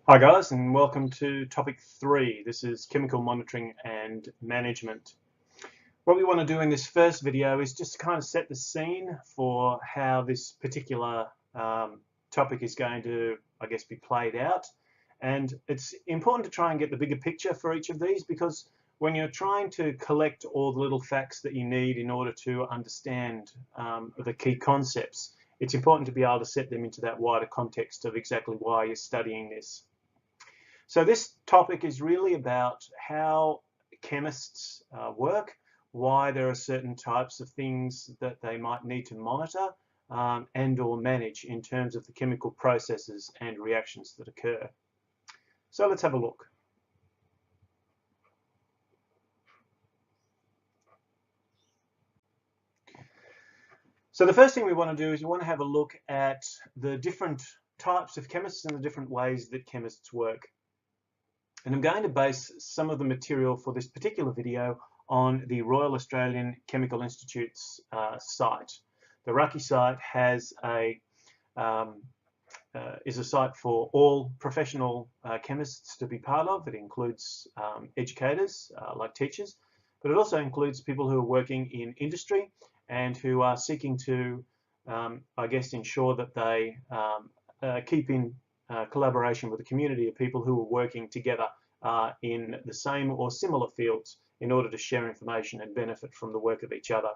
Hi guys, and welcome to topic 3. This is chemical monitoring and management. What we want to do in this first video is just kind of set the scene for how this particular topic is going to, I guess, be played out. And it's important to try and get the bigger picture for each of these, because when you're trying to collect all the little facts that you need in order to understand the key concepts, it's important to be able to set them into that wider context of exactly why you're studying this. So this topic is really about how chemists work, why there are certain types of things that they might need to monitor and or manage in terms of the chemical processes and reactions that occur. So let's have a look. So the first thing we want to do is we want to have a look at the different types of chemists and the different ways that chemists work. And I'm going to base some of the material for this particular video on the Royal Australian Chemical Institute's site. The Rucky site has is a site for all professional chemists to be part of. It includes educators like teachers, but it also includes people who are working in industry and who are seeking to, I guess, ensure that they keep in collaboration with a community of people who are working together in the same or similar fields in order to share information and benefit from the work of each other.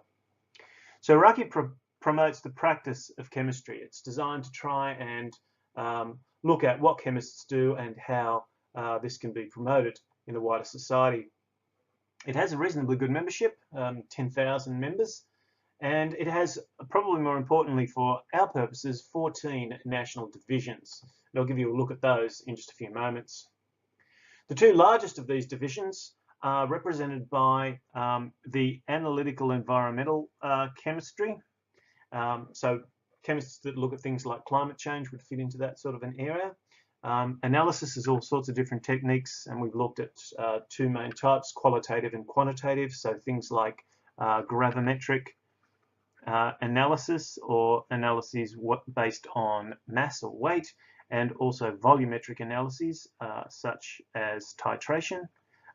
So Raki promotes the practice of chemistry. It's designed to try and look at what chemists do and how this can be promoted in the wider society. It has a reasonably good membership, 10,000 members, and it has, probably more importantly for our purposes, 14 national divisions. And I'll give you a look at those in just a few moments. The two largest of these divisions are represented by the analytical environmental chemistry. So chemists that look at things like climate change would fit into that sort of an area. Analysis is all sorts of different techniques, and we've looked at two main types, qualitative and quantitative. So things like gravimetric analysis, or analyses based on mass or weight, and also volumetric analyses such as titration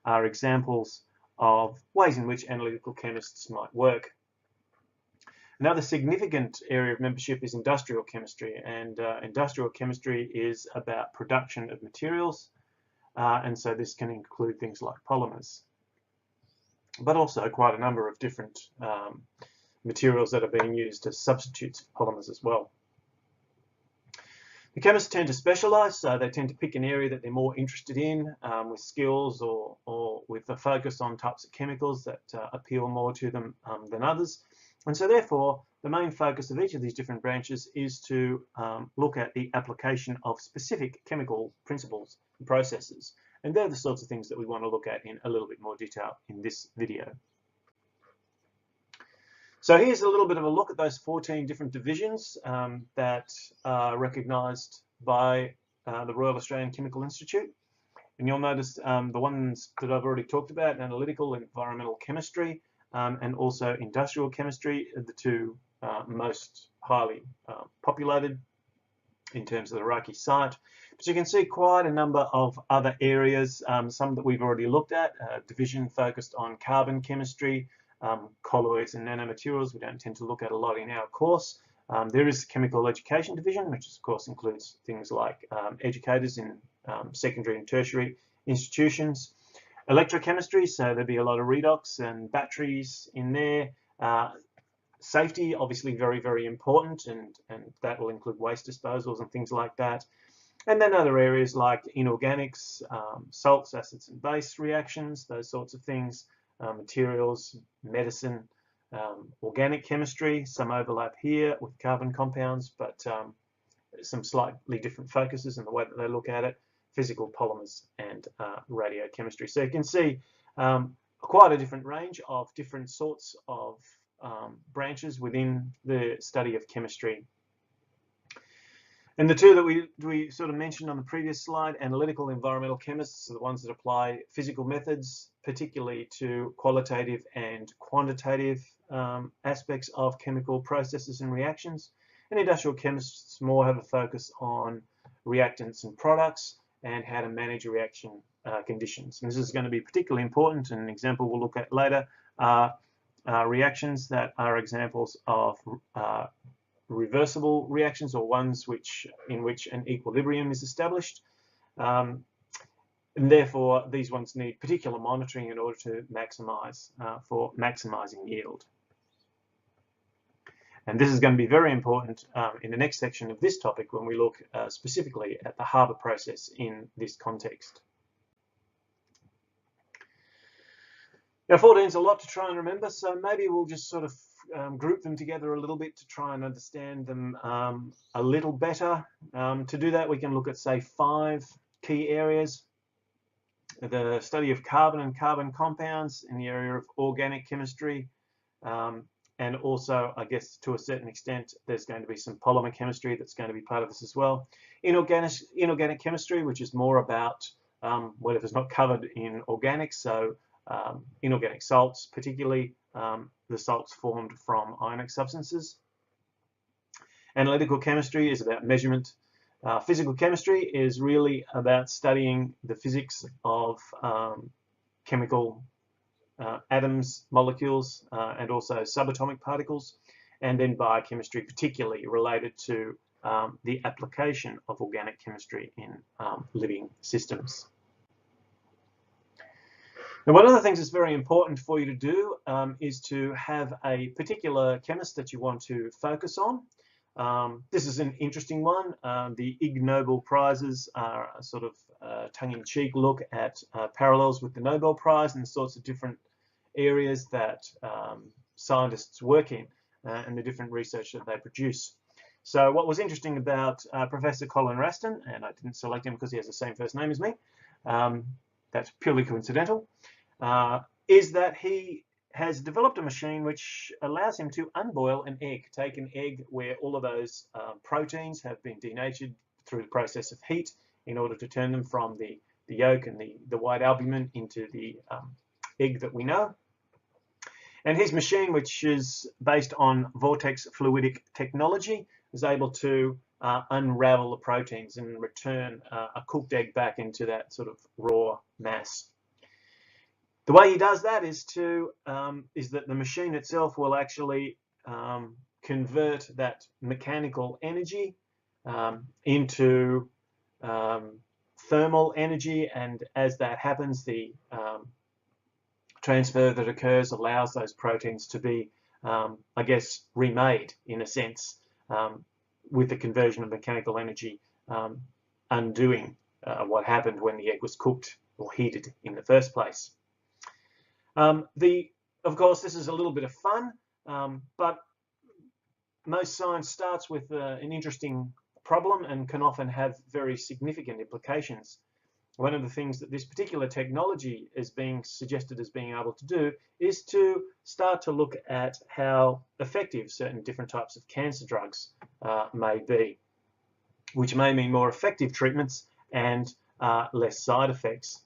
are examples of ways in which analytical chemists might work. Another significant area of membership is industrial chemistry, and industrial chemistry is about production of materials, and so this can include things like polymers, but also quite a number of different materials that are being used as substitutes for polymers as well. The chemists tend to specialise, so they tend to pick an area that they're more interested in, with skills or with a focus on types of chemicals that appeal more to them than others. And so therefore, the main focus of each of these different branches is to look at the application of specific chemical principles and processes. And they're the sorts of things that we want to look at in a little bit more detail in this video. So here's a little bit of a look at those 14 different divisions that are recognised by the Royal Australian Chemical Institute. And you'll notice the ones that I've already talked about, analytical and environmental chemistry, and also industrial chemistry, are the two most highly populated in terms of the Raki site. But you can see quite a number of other areas, some that we've already looked at, division focused on carbon chemistry, colloids and nanomaterials. We don't tend to look at a lot in our course. There is a chemical education division, which of course includes things like educators in secondary and tertiary institutions. Electrochemistry, so there'd be a lot of redox and batteries in there. Safety, obviously very, very important, and that will include waste disposals and things like that. And then other areas like inorganics, salts, acids and base reactions, those sorts of things. Materials, medicine, organic chemistry, some overlap here with carbon compounds, but some slightly different focuses in the way that they look at it, physical polymers and radiochemistry. So you can see quite a different range of different sorts of branches within the study of chemistry. And the two that we sort of mentioned on the previous slide, analytical environmental chemists, are the ones that apply physical methods, particularly to qualitative and quantitative aspects of chemical processes and reactions. And industrial chemists more have a focus on reactants and products, and how to manage reaction conditions. And this is going to be particularly important, and an example we'll look at later are reactions that are examples of reversible reactions, or ones in which an equilibrium is established. And therefore, these ones need particular monitoring in order to maximize for maximizing yield. And this is going to be very important in the next section of this topic when we look specifically at the Haber process in this context. Now, 14 is a lot to try and remember, so maybe we'll just sort of group them together a little bit to try and understand them a little better. To do that, we can look at, say, 5 key areas. The study of carbon and carbon compounds in the area of organic chemistry, and also, I guess, to a certain extent, there's going to be some polymer chemistry that's going to be part of this as well. Inorganic chemistry, which is more about whatever's not covered in organics, so inorganic salts, particularly the salts formed from ionic substances. Analytical chemistry is about measurement. Physical chemistry is really about studying the physics of chemical atoms, molecules, and also subatomic particles. And then biochemistry, particularly related to the application of organic chemistry in living systems. Now, one of the things that's very important for you to do is to have a particular chemist that you want to focus on. This is an interesting one. The Ig Nobel Prizes are a sort of tongue-in-cheek look at parallels with the Nobel Prize and the sorts of different areas that scientists work in and the different research that they produce. So what was interesting about Professor Colin Raston, and I didn't select him because he has the same first name as me, that's purely coincidental, is that he has developed a machine which allows him to unboil an egg, take an egg where all of those proteins have been denatured through the process of heat in order to turn them from the yolk and the white albumin into the egg that we know. And his machine, which is based on vortex fluidic technology, is able to unravel the proteins and return a cooked egg back into that sort of raw mass. The way he does that is that the machine itself will actually convert that mechanical energy into thermal energy, and as that happens, the transfer that occurs allows those proteins to be, I guess, remade in a sense, with the conversion of mechanical energy undoing what happened when the egg was cooked or heated in the first place. Of course, this is a little bit of fun, but most science starts with an interesting problem and can often have very significant implications. One of the things that this particular technology is being suggested as being able to do is to start to look at how effective certain different types of cancer drugs may be, which may mean more effective treatments and less side effects.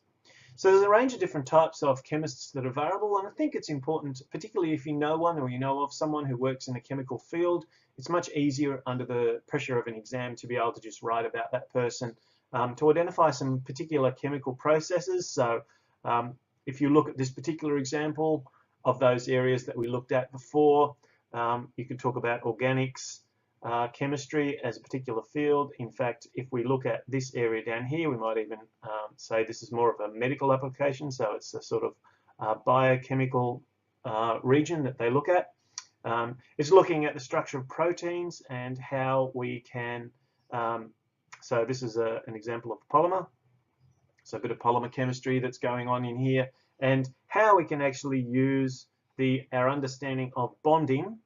So there's a range of different types of chemists that are available, and I think it's important, particularly if you know one or you know of someone who works in the chemical field, it's much easier under the pressure of an exam to be able to just write about that person, to identify some particular chemical processes. So if you look at this particular example of those areas that we looked at before, you could talk about organics, chemistry as a particular field. In fact, if we look at this area down here, we might even say this is more of a medical application, so it's a sort of biochemical region that they look at. It's looking at the structure of proteins and how we can, so this is an example of polymer, so a bit of polymer chemistry that's going on in here, and how we can actually use our understanding of bonding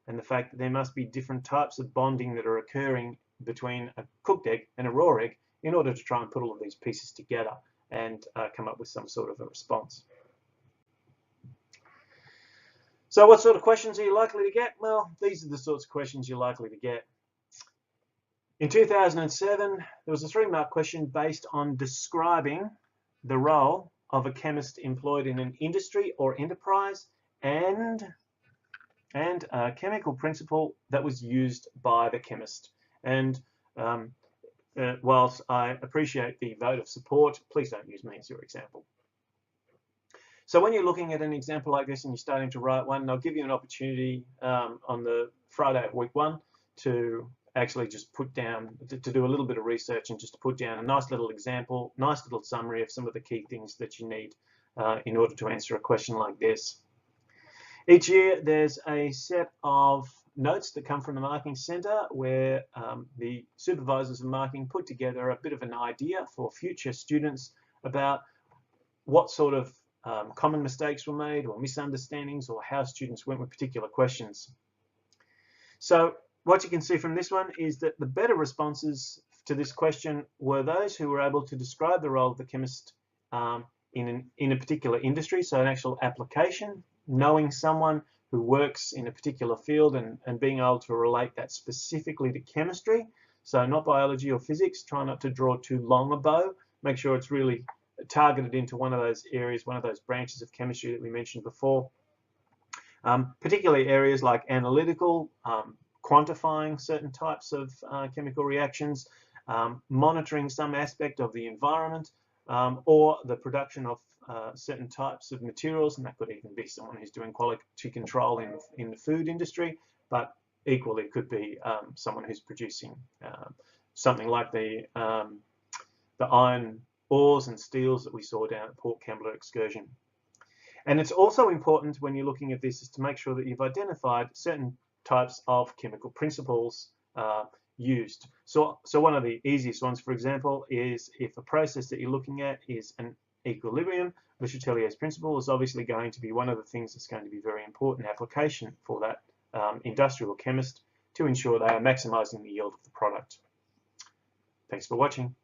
and the fact that there must be different types of bonding that are occurring between a cooked egg and a raw egg in order to try and put all of these pieces together and come up with some sort of a response. So what sort of questions are you likely to get? Well, these are the sorts of questions you're likely to get. In 2007, there was a 3-mark question based on describing the role of a chemist employed in an industry or enterprise and a chemical principle that was used by the chemist. And whilst I appreciate the vote of support, please don't use me as your example. So when you're looking at an example like this and you're starting to write one, I'll give you an opportunity on the Friday of week 1 to actually just put down, to do a little bit of research and just to put down a nice little example, nice little summary of some of the key things that you need in order to answer a question like this. Each year there's a set of notes that come from the Marking Centre where the supervisors of marking put together a bit of an idea for future students about what sort of common mistakes were made or misunderstandings or how students went with particular questions. So what you can see from this one is that the better responses to this question were those who were able to describe the role of the chemist in a particular industry, so an actual application, knowing someone who works in a particular field and being able to relate that specifically to chemistry, so not biology or physics. Try not to draw too long a bow. Make sure it's really targeted into one of those areas, one of those branches of chemistry that we mentioned before. Particularly areas like analytical, quantifying certain types of chemical reactions, monitoring some aspect of the environment, or the production of certain types of materials, and that could even be someone who's doing quality control in the food industry, but equally it could be someone who's producing something like the iron ores and steels that we saw down at Port Kembla excursion. And it's also important when you're looking at this is to make sure that you've identified certain types of chemical principles used. So one of the easiest ones, for example, is if a process that you're looking at is an equilibrium, Le Chatelier's principle is obviously going to be one of the things that's going to be very important application for that industrial chemist to ensure they are maximizing the yield of the product. Thanks for watching.